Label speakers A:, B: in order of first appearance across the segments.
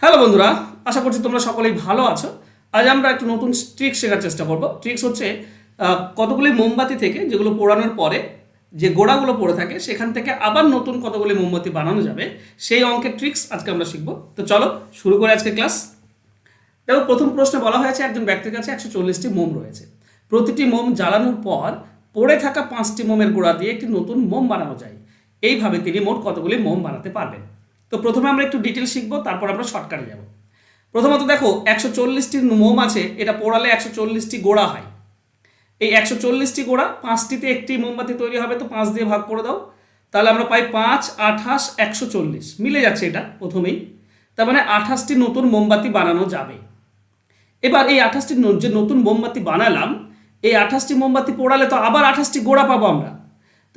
A: Hello বন্ধুরা, আশা করছি তোমরা সকলেই ভালো আছো। আজ আমরা একটা নতুন ট্রিক্স শেখার চেষ্টা করব। ট্রিক্স হচ্ছে কতগুলি মোমবাতি থেকে যেগুলো পোড়ানোর পরে যে গোড়াগুলো পড়ে থাকে সেখান থেকে আবার নতুন কতগুলি মোমবাতি বানানো যাবে, সেই অঙ্কের ট্রিক্স আজকে আমরা শিখবো। তো চলো শুরু করে আজকে ক্লাস। দেখো, প্রথম প্রশ্নে বলা হয়েছে একজন ব্যক্তির কাছে 140টি মোম রয়েছে। প্রতিটি মোম জ্বালানোর পর পড়ে থাকা 5টি মোমের গোড়া দিয়ে একটি নতুন মোম বানানো যায়। এইভাবে তিনি মোট কতগুলি মোম বানাতে পারবেন। তো প্রথমে আমরা একটু ডিটেল শিখবো, তারপর আমরা শর্টকাটে যাব। প্রথমত দেখো, 140টি মোম আছে, এটা পোড়ালে 140টি গোড়া হয়। এই 140টি গোড়া, 5টিতে একটি মোমবাতি তৈরি হবে, তো 5 দিয়ে ভাগ করে দাও। তাহলে আমরা পাই 5, 28, 140 মিলে যাচ্ছে এটা প্রথমেই। তার মানে 28টি নতুন মোমবাতি বানানো যাবে। এবার এই 28টি যে নতুন মোমবাতি বানালাম, এই 28টি মোমবাতি পোড়ালে তো আবার 28টি গোড়া পাবো আমরা।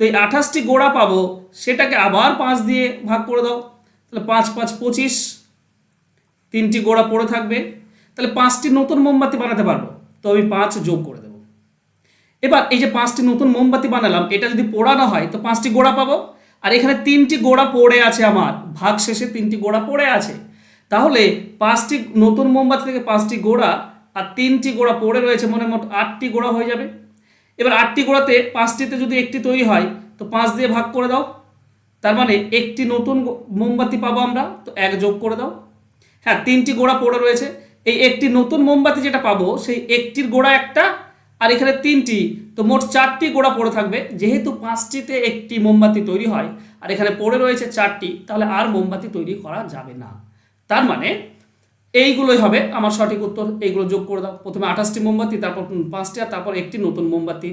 A: তো এই 28টি গোড়া পাবো, সেটাকে আবার 5 দিয়ে ভাগ করে দাও। তাহলে 5, 5, 25, 3টি গোড়া পড়ে থাকবে। তাহলে 5টি নতুন মোমবাতি বানাতে পারবো, তো আমি 5 যোগ করে দেবো। এবার এই যে 5টি নতুন মোমবাতি বানালাম, এটা যদি পোড়ানো হয় তো 5টি গোড়া পাবো। আর এখানে 3টি গোড়া পড়ে আছে, আমার ভাগ শেষে 3টি গোড়া পড়ে আছে। তাহলে 5টি নতুন মোমবাতি থেকে 5টি গোড়া আর 3টি গোড়া পড়ে রয়েছে, মোট 8টি গোড়া হয়ে যাবে। এবার 8টি গোড়াতে 5টিতে যদি একটি তৈরি হয় তো 5 দিয়ে ভাগ করে দাও। তার মানে একটি নতুন মোমবাতি পাবো আমরা, তো 1 যোগ করে দাও। হ্যাঁ, 3টি গোড়া পড়ে রয়েছে, এই একটি নতুন মোমবাতি যেটা পাবো সেই একটির গোড়া একটা, আর এখানে 3টি, তো মোট 4টি গোড়া পড়ে থাকবে। যেহেতু 5টিতে একটি মোমবাতি তৈরি হয় আর এখানে পড়ে রয়েছে 4টি, তাহলে আর মোমবাতি তৈরি করা যাবে না। তার মানে এইগুলোই হবে আমার সঠিক উত্তর। এইগুলো যোগ করে দাও। প্রথমে 28টি মোমবাতি, তারপর 5টি, আর তারপর একটি নতুন মোমবাতি।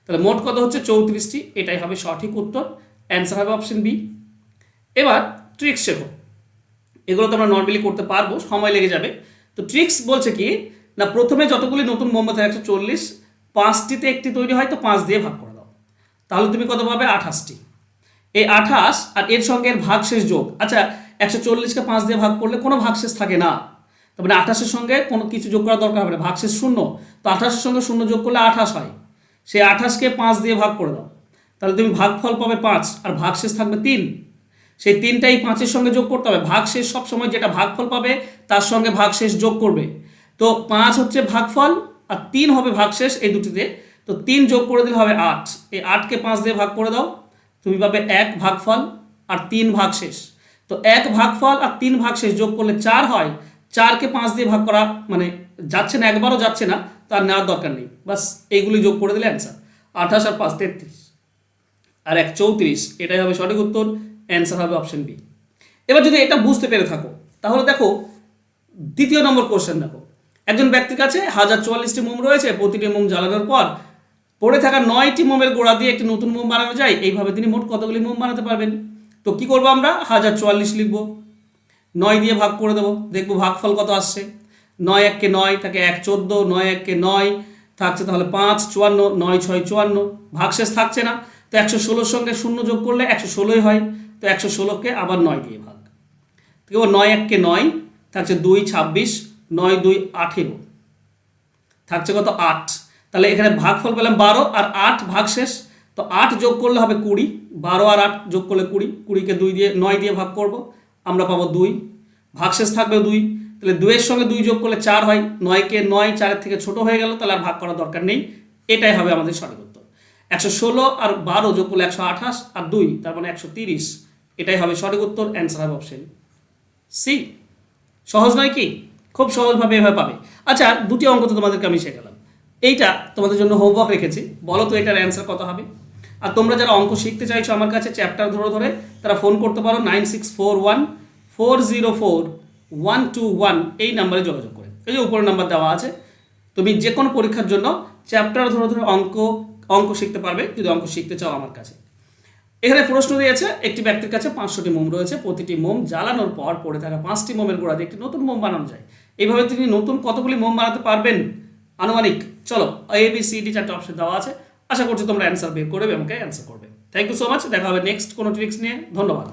A: তাহলে মোট কত হচ্ছে? 34টি। এটাই হবে সঠিক উত্তর। অ্যান্সার হবে অপশন বি। এবার ট্রিক্স শেখো। এগুলো তো আমরা নর্মালি করতে পারবো, সময় লেগে যাবে। তো ট্রিক্স বলছে কি না, প্রথমে যতগুলি নতুন মোমবাতি 140, 5টিতে একটি তৈরি হয়, তো 5 দিয়ে ভাগ করে দাও। তাহলে তুমি কত পাবে? 28টি। এই 28 আর এর সঙ্গে এর ভাগশেষ যোগ। আচ্ছা, 140কে 5 দিয়ে ভাগ করলে কোনো ভাগশেষ থাকে না, তার মানে 28-এর সঙ্গে কোনো কিছু যোগ করার দরকার হবে না, ভাগশেষ 0। তো 28-এর সঙ্গে 0 যোগ করলে 28 হয়। সেই 28কে 5 দিয়ে ভাগ করে দাও। তাহলে তুমি ভাগফল পাবে 5, আর ভাগশেষ থাকবে 3। সেই 3টাই 5-এর সঙ্গে যোগ করতে হবে। ভাগশেষ সবসময় যেটা ভাগফল পাবে তার সঙ্গে ভাগশেষ যোগ করবে। তো 5 হচ্ছে ভাগফল আর 3 হবে ভাগশেষ, এই দুটিতে। তো 3 যোগ করে দিলে হবে 8। এই 8কে 5 দিয়ে ভাগ করে দাও, তুমি পাবে 1 ভাগফল আর 3 ভাগশেষ। তো 1 ভাগফল আর 3 ভাগশেষ যোগ করলে 4 হয়। 4কে 5 দিয়ে ভাগ করা মানে যাচ্ছে না, একবারও যাচ্ছে না, তার নেওয়ার দরকার নেই। বাস এইগুলি যোগ করে দিলে অ্যান্সার। 28 আর 5 33, আর 1 34। এটাই হবে সঠিক উত্তর। অ্যান্সার হবে অপশন বি। এবার যদি এটা বুঝতে পেরে থাকো, তাহলে দেখো দ্বিতীয় নম্বর কোশ্চেন। দেখো, একজন ব্যক্তির কাছে 1044টি মোম রয়েছে। প্রতিটি মোম জ্বালানোর পর পড়ে থাকা 9টি মোমের গোড়া দিয়ে একটি নতুন মোম বানানো যায়। এইভাবে তিনি মোট কতগুলি মোম বানাতে পারবেন? তো কি করবো আমরা? 1044 লিখবো, 9 দিয়ে ভাগ করে দেবো, দেখবো ভাগফল কত আসছে। 9 1-কে 9 থাকে 1 14, 9 1-কে 9 থাকছে তাহলে 5 54, 9 6 54, ভাগশেষ থাকছে না। তো 116-র সঙ্গে 0 যোগ করলে 116ই হয়। তো 116কে আবার 9 দিয়ে ভাগ, ঠিক আছে। 9 1-কে 9 থাকছে 2 26, 9 2 18, থাকছে কত? 8। তাহলে এখানে ভাগফল পেলাম 12 আর 8 ভাগশেষ। তো 8 যোগ করলে হবে 20, 12 আর 8 যোগ করলে 20, 20কে 2 দিয়ে 9 দিয়ে ভাগ করব, আমরা পাবো 2, ভাগশেষ থাকবে 2। তাহলে 2 এর সঙ্গে 2 যোগ করলে 4 হয়। 9কে 9 4-এর থেকে ছোট হয়ে গেল, তাহলে আর ভাগ করার দরকার নেই। এটাই হবে আমাদের সঠিক উত্তর। 116 আর 12 যোগ করলে 128 আর 2, তার মানে 130। এটাই হবে সঠিক উত্তর। অ্যান্সার হবে অপশন সি। সহজ নয় কি? খুব সহজভাবে এভাবে পাবে। আচ্ছা, দুটি অঙ্ক তো তোমাদেরকে আমি শেখালাম, এইটা তোমাদের জন্য হোমওয়ার্ক রেখেছি। বলো তো এটার অ্যান্সার কত হবে? আর তোমরা যারা অঙ্ক শিখতে চাইছো আমার কাছে চ্যাপ্টার ধরে ধরে, তারা ফোন করতে পারো 9641404121 এই নাম্বারে যোগাযোগ করে। এই যে উপরের নাম্বার দেওয়া আছে। তুমি যে কোনো পরীক্ষার জন্য চ্যাপ্টার ধরে ধরে অঙ্ক শিখতে পারবে যদি অঙ্ক শিখতে চাও আমার কাছে। এখানে প্রশ্ন দিয়েছে, একটি ব্যক্তির কাছে 500টি মোম রয়েছে। প্রতিটি মোম জ্বালানোর পর পড়ে থাকা 5টি মোমের গোড়া দিয়ে একটি নতুন মোম বানানো যায়। এইভাবে তিনি নতুন কতগুলি মোম বানাতে পারবেন আনুমানিক? চলো, ABCD 4টে অপশন দেওয়া আছে। আশা করছি তোমরা অ্যান্সার বের করবে, আমাকে অ্যান্সার করবে। Thank you so much. দেখা হবে নেক্সট কোনো ট্রিক্স নিয়ে। ধন্যবাদ।